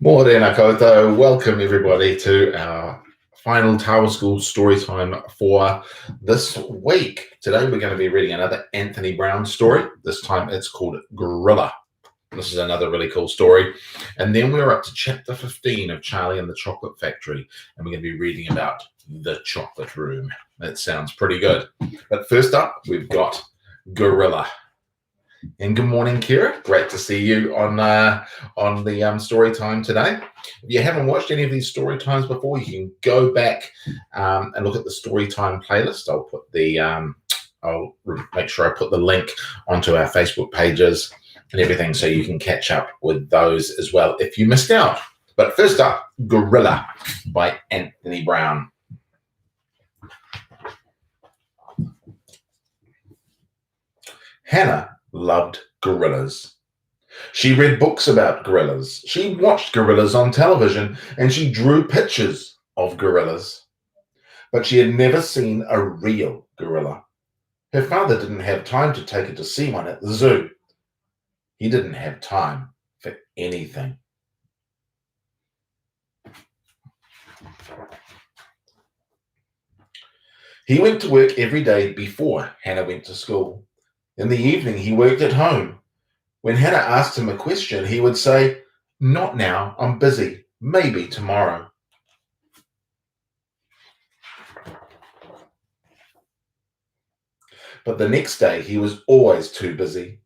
Morena koutou. Welcome everybody to our final Tawa School story time for this week. Today we're going to be reading another Anthony Browne story. This time it's called Gorilla. This is another really cool story. And then we're up to chapter 15 of Charlie and the Chocolate Factory, and we're going to be reading about the chocolate room. That sounds pretty good. But first up, we've got Gorilla. And good morning, Kira. Great to see you on the story time today. If you haven't watched any of these story times before, you can go back and look at the story time playlist. I'll make sure I put the link onto our Facebook pages and everything, so you can catch up with those as well if you missed out. But first up, Gorilla by Anthony Browne. Hannah loved gorillas. She read books about gorillas. She watched gorillas on television, and she drew pictures of gorillas. But she had never seen a real gorilla. Her father didn't have time to take her to see one at the zoo. He didn't have time for anything. He went to work every day before Hannah went to school. In the evening, he worked at home. When Hannah asked him a question, he would say, "Not now, I'm busy, maybe tomorrow." But the next day, he was always too busy.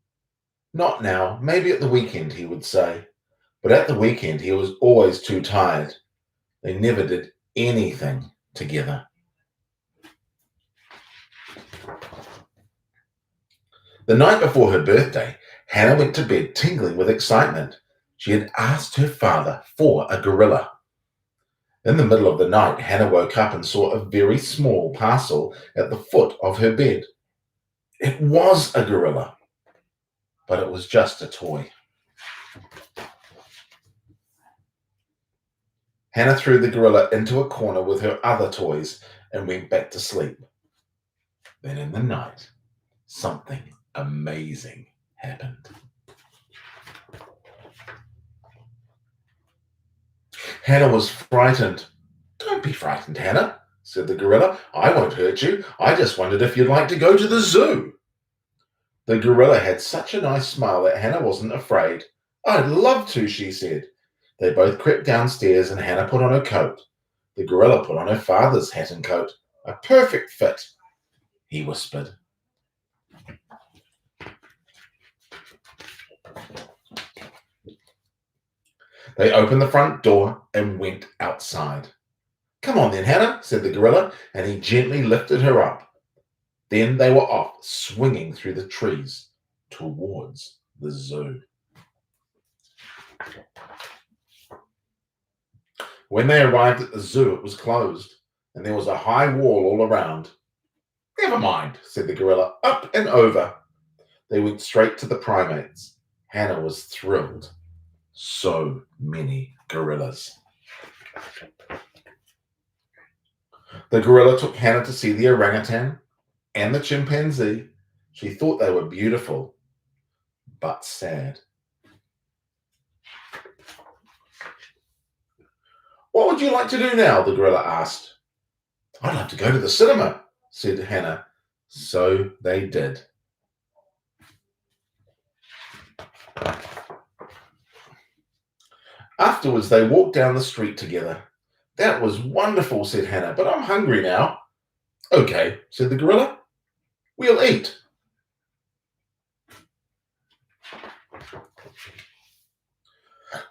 "Not now, maybe at the weekend," he would say. But at the weekend, he was always too tired. They never did anything together. The night before her birthday, Hannah went to bed tingling with excitement. She had asked her father for a gorilla. In the middle of the night, Hannah woke up and saw a very small parcel at the foot of her bed. It was a gorilla, but it was just a toy. Hannah threw the gorilla into a corner with her other toys and went back to sleep. Then in the night, something amazing happened. Hannah was frightened. "Don't be frightened, Hannah," said the gorilla. "I won't hurt you. I just wondered if you'd like to go to the zoo." The gorilla had such a nice smile that Hannah wasn't afraid. "I'd love to," she said. They both crept downstairs and Hannah put on her coat. The gorilla put on her father's hat and coat. "A perfect fit," he whispered. They opened the front door and went outside. "Come on then, Hannah," said the gorilla, and he gently lifted her up. Then they were off, swinging through the trees towards the zoo. When they arrived at the zoo, it was closed, and there was a high wall all around. "Never mind," said the gorilla, "up and over." They went straight to the primates. Hannah was thrilled. So many gorillas. The gorilla took Hannah to see the orangutan and the chimpanzee. She thought they were beautiful, but sad. "What would you like to do now?" the gorilla asked. "I'd like to go to the cinema," said Hannah. So they did. Afterwards, they walked down the street together. "That was wonderful," said Hannah, "but I'm hungry now." "Okay," said the gorilla. "We'll eat."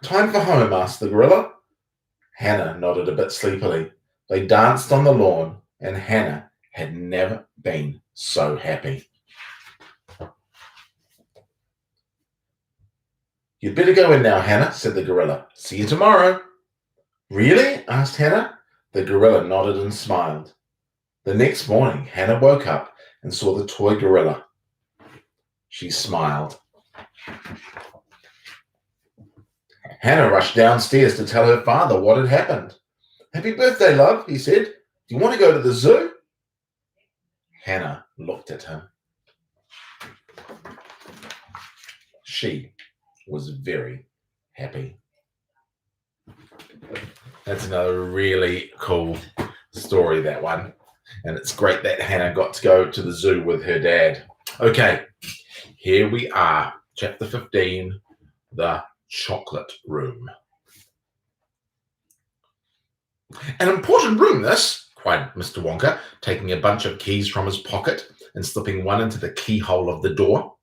"Time for home?" asked the gorilla. Hannah nodded a bit sleepily. They danced on the lawn, and Hannah had never been so happy. "You'd better go in now, Hannah," said the gorilla. "See you tomorrow." "Really?" asked Hannah. The gorilla nodded and smiled. The next morning, Hannah woke up and saw the toy gorilla. She smiled. Hannah rushed downstairs to tell her father what had happened. "Happy birthday, love," he said. "Do you want to go to the zoo?" Hannah looked at him. She was very happy. That's another really cool story, that one. And it's great that Hannah got to go to the zoo with her dad. Okay, here we are, chapter 15, the chocolate room. An important room, this, cried Mr. Wonka, taking a bunch of keys from his pocket and slipping one into the keyhole of the door.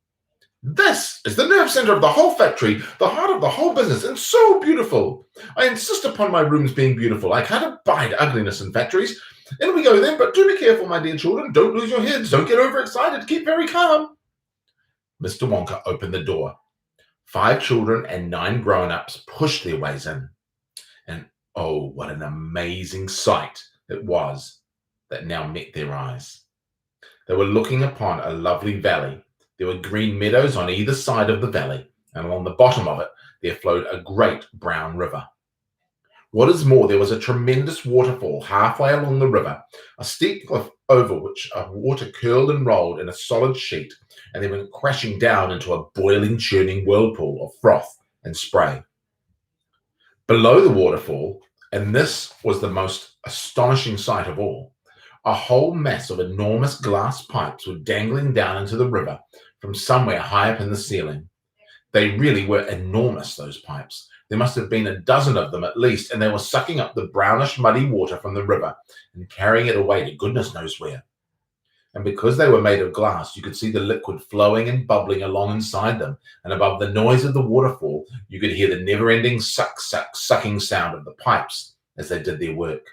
This is the nerve center of the whole factory, the heart of the whole business, and so beautiful. I insist upon my rooms being beautiful. I can't abide ugliness in factories. In we go then, but do be careful, my dear children. Don't lose your heads. Don't get overexcited. Keep very calm. Mr. Wonka opened the door. 5 children and 9 grown-ups pushed their ways in. And oh, what an amazing sight it was that now met their eyes. They were looking upon a lovely valley. There were green meadows on either side of the valley, and along the bottom of it there flowed a great brown river. What is more, there was a tremendous waterfall halfway along the river, a steep cliff over which water curled and rolled in a solid sheet, and then went crashing down into a boiling, churning whirlpool of froth and spray. Below the waterfall, and this was the most astonishing sight of all, a whole mass of enormous glass pipes were dangling down into the river from somewhere high up in the ceiling. They really were enormous, those pipes. There must have been a dozen of them at least, and they were sucking up the brownish, muddy water from the river and carrying it away to goodness knows where. And because they were made of glass, you could see the liquid flowing and bubbling along inside them, and above the noise of the waterfall, you could hear the never-ending sucking sound of the pipes as they did their work.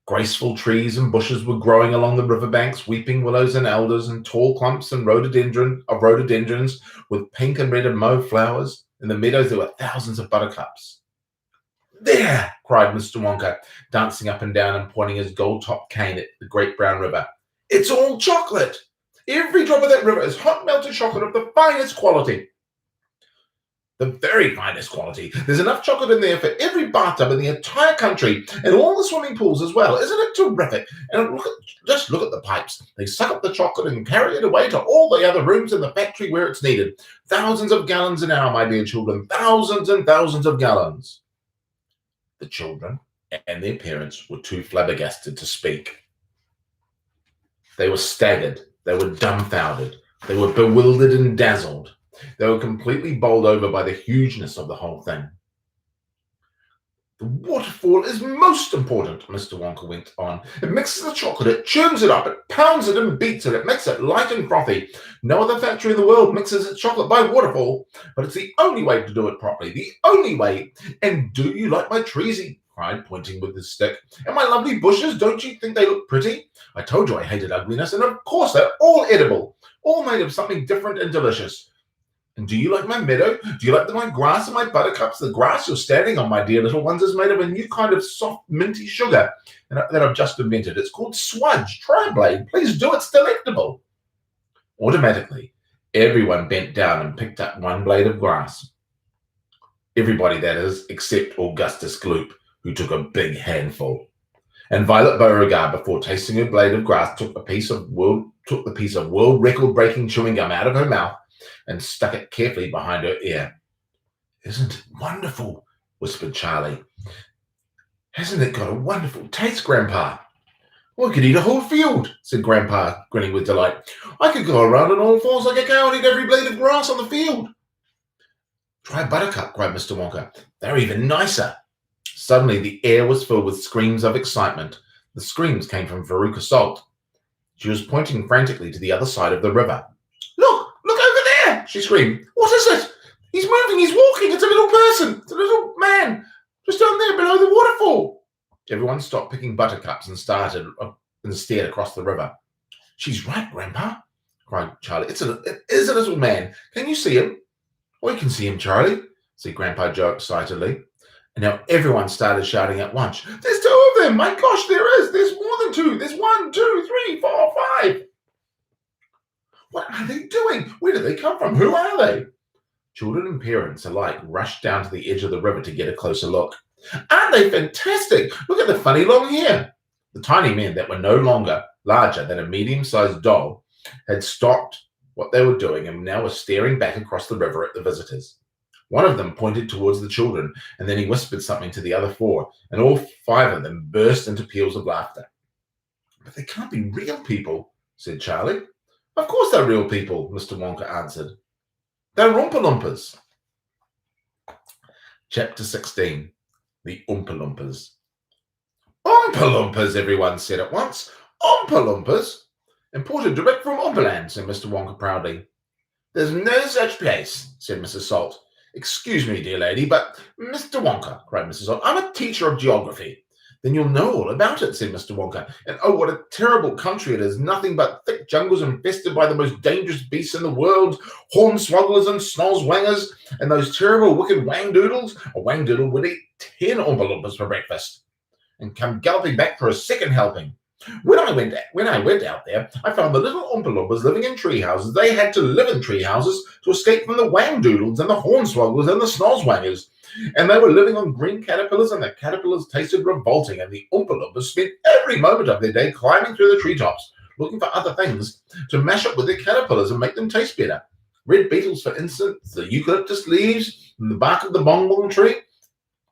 Graceful trees and bushes were growing along the riverbanks, weeping willows and elders, and tall clumps and rhododendrons with pink and red and mauve flowers. In the meadows there were thousands of buttercups. There, cried Mr. Wonka, dancing up and down and pointing his gold-topped cane at the great brown river. It's all chocolate. Every drop of that river is hot melted chocolate of the finest quality. The very finest quality. There's enough chocolate in there for every bathtub in the entire country and all the swimming pools as well. Isn't it terrific? And just look at the pipes. They suck up the chocolate and carry it away to all the other rooms in the factory where it's needed. Thousands of gallons an hour, my dear children. Thousands and thousands of gallons. The children and their parents were too flabbergasted to speak. They were staggered. They were dumbfounded. They were bewildered and dazzled. They were completely bowled over by the hugeness of the whole thing. The waterfall is most important, Mr. Wonka went on. It mixes the chocolate, it churns it up, it pounds it and beats it, it makes it light and frothy. No other factory in the world mixes its chocolate by waterfall, but it's the only way to do it properly, the only way. And do you like my trees? He cried, pointing with his stick. And my lovely bushes, don't you think they look pretty? I told you I hated ugliness, and of course they're all edible, all made of something different and delicious. And do you like my meadow? Do you like my grass and my buttercups? The grass you're standing on, my dear little ones, is made of a new kind of soft, minty sugar that I've just invented. It's called Swudge. Try, Blade. Please do. It's delectable. Automatically, everyone bent down and picked up one blade of grass. Everybody, that is, except Augustus Gloop, who took a big handful. And Violet Beauregard, before tasting her blade of grass, took the piece of world record-breaking chewing gum out of her mouth and stuck it carefully behind her ear. Isn't it wonderful? Whispered Charlie. Hasn't it got a wonderful taste, Grandpa? I could eat a whole field, said Grandpa, grinning with delight. I could go around on all fours like a cow and eat every blade of grass on the field. Try Buttercup, cried Mr. Wonka. They're even nicer. Suddenly the air was filled with screams of excitement. The screams came from Veruca Salt. She was pointing frantically to the other side of the river. Look over there, she screamed. What is it? He's moving, he's walking. It's a little person. It's a little man. Just down there below the waterfall. Everyone stopped picking buttercups and stared across the river. She's right, Grandpa, cried Charlie. It is a little man. Can you see him? We can see him, Charlie, said Grandpa Joe excitedly. And now everyone started shouting at once. There's 2 of them. My gosh, there is. There's more than 2. There's 1, 2, 3, 4, 5. What are they doing? Where do they come from? Who are they? Children and parents alike rushed down to the edge of the river to get a closer look. Aren't they fantastic? Look at the funny long hair. The tiny men that were no longer larger than a medium-sized doll had stopped what they were doing and now were staring back across the river at the visitors. One of them pointed towards the children, and then he whispered something to the other four, and all 5 of them burst into peals of laughter. "But they can't be real people," said Charlie. "Of course they're real people," Mr. Wonka answered. "They're Oompa Loompas." Chapter 16. The Oompa Loompas. "Oompa Loompas," everyone said at once. "Oompa Loompas? Imported direct from Oompaland," said Mr. Wonka proudly. "There's no such place," said Mrs. Salt. "Excuse me, dear lady, but Mr. Wonka," cried Mrs. Salt, "I'm a teacher of geography." "Then you'll know all about it," said Mr. Wonka. "And oh, what a terrible country it is. Nothing but thick jungles infested by the most dangerous beasts in the world, hornswogglers and snozzwangers, and those terrible wicked wangdoodles. A wangdoodle would eat 10 Oompa Loompas for breakfast and come galloping back for a second helping. When I went out there, I found the little Oompa Loompas living in tree houses. They had to live in tree houses to escape from the wangdoodles and the hornswogglers and the snozzwangers. And they were living on green caterpillars, and the caterpillars tasted revolting, and the Oompa Loompas spent every moment of their day climbing through the treetops, looking for other things to mash up with their caterpillars and make them taste better. Red beetles, for instance, the eucalyptus leaves, and the bark of the bongbong tree,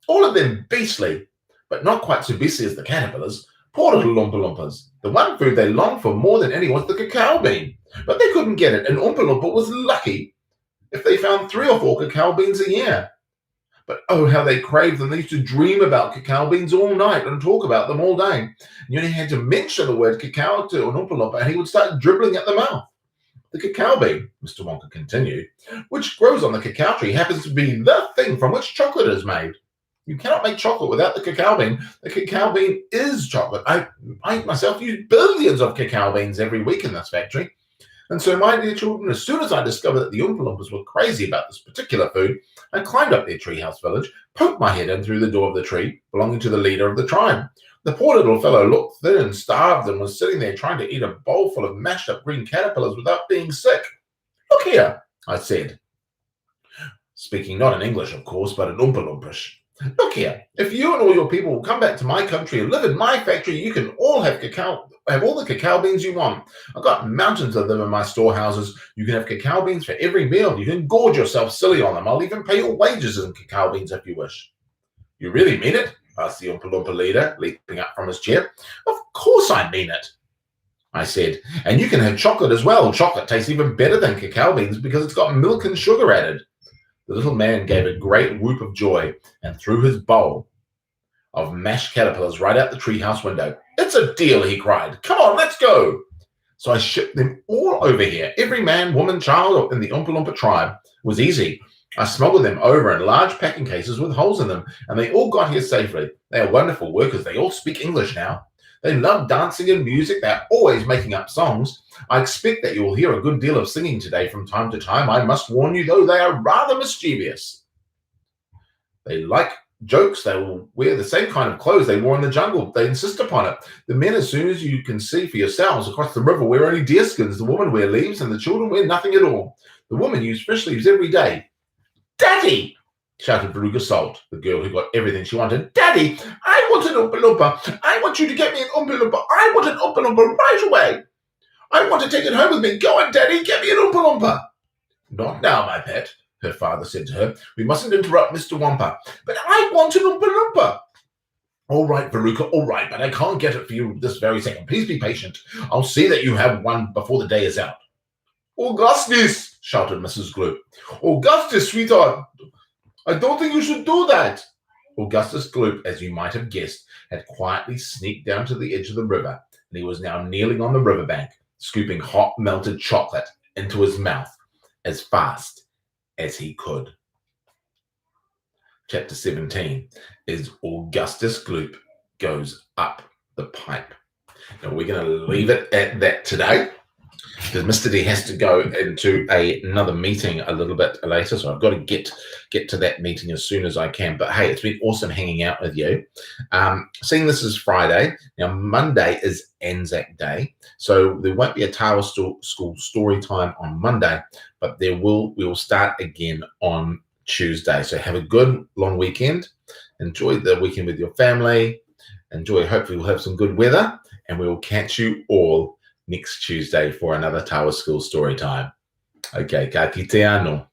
all of them beastly, but not quite so beastly as the caterpillars. Poor little Oompa Loompas. The one food they longed for more than any was the cacao bean. But they couldn't get it, and Oompa Loompa was lucky if they found 3 or 4 cacao beans a year. But oh, how they craved them. They used to dream about cacao beans all night and talk about them all day. You only had to mention the word cacao to an Oompa Loompa, and he would start dribbling at the mouth. The cacao bean, Mr. Wonka continued, which grows on the cacao tree, happens to be the thing from which chocolate is made. You cannot make chocolate without the cacao bean. The cacao bean is chocolate. I myself use billions of cacao beans every week in this factory. And so, my dear children, as soon as I discovered that the Oompa Loompas were crazy about this particular food, I climbed up their treehouse village, poked my head in through the door of the tree, belonging to the leader of the tribe. The poor little fellow looked thin and starved and was sitting there trying to eat a bowl full of mashed up green caterpillars without being sick. "Look here," I said, speaking not in English, of course, but in Oompa Loompish. "Look here, if you and all your people will come back to my country and live in my factory, you can all have all the cacao beans you want. I've got mountains of them in my storehouses. You can have cacao beans for every meal. You can gorge yourself silly on them. I'll even pay your wages in cacao beans if you wish." "You really mean it?" asked the Oompa Loompa leader, leaping up from his chair. "Of course I mean it," I said. "And you can have chocolate as well. Chocolate tastes even better than cacao beans because it's got milk and sugar added." The little man gave a great whoop of joy and threw his bowl of mashed caterpillars right out the treehouse window. "It's a deal," he cried. "Come on, let's go." So I shipped them all over here, every man, woman, child in the Oompa Loompa tribe. It was easy. I smuggled them over in large packing cases with holes in them, and they all got here safely. They are wonderful workers. They all speak English now. They love dancing and music. They're always making up songs. I expect that you will hear a good deal of singing today from time to time. I must warn you, though, they are rather mischievous. They like jokes. They will wear the same kind of clothes they wore in the jungle. They insist upon it. The men, as soon as you can see for yourselves across the river, wear only deerskins. The women wear leaves, and the children wear nothing at all. The women use fish leaves every day. "Daddy!" shouted Veruca Salt, the girl who got everything she wanted. "Daddy, I want an Oompa Loompa. I want you to get me an Oompa Loompa. I want an Oompa Loompa right away. I want to take it home with me. Go on, Daddy, get me an Oompa Loompa." "Not now, my pet," her father said to her. "We mustn't interrupt Mr. Wampa." "But I want an Oompa Loompa." "All right, Veruca, all right, but I can't get it for you this very second. Please be patient. I'll see that you have one before the day is out." "Augustus!" shouted Mrs. Gloop. "Augustus, sweetheart, I don't think you should do that." Augustus Gloop, as you might have guessed, had quietly sneaked down to the edge of the river, and he was now kneeling on the riverbank, scooping hot melted chocolate into his mouth as fast as he could. Chapter 17 is Augustus Gloop Goes Up the Pipe. Now we're going to leave it at that today, because Mr. D has to go into another meeting a little bit later, so I've got to get to that meeting as soon as I can. But hey, it's been awesome hanging out with you. Seeing this is Friday, now Monday is Anzac Day, so there won't be a Tawa School story time on Monday, but we will start again on Tuesday. So have a good long weekend. Enjoy the weekend with your family. Hopefully we'll have some good weather, and we will catch you all next Tuesday for another Tawa School story time. Okay, ka kite ano.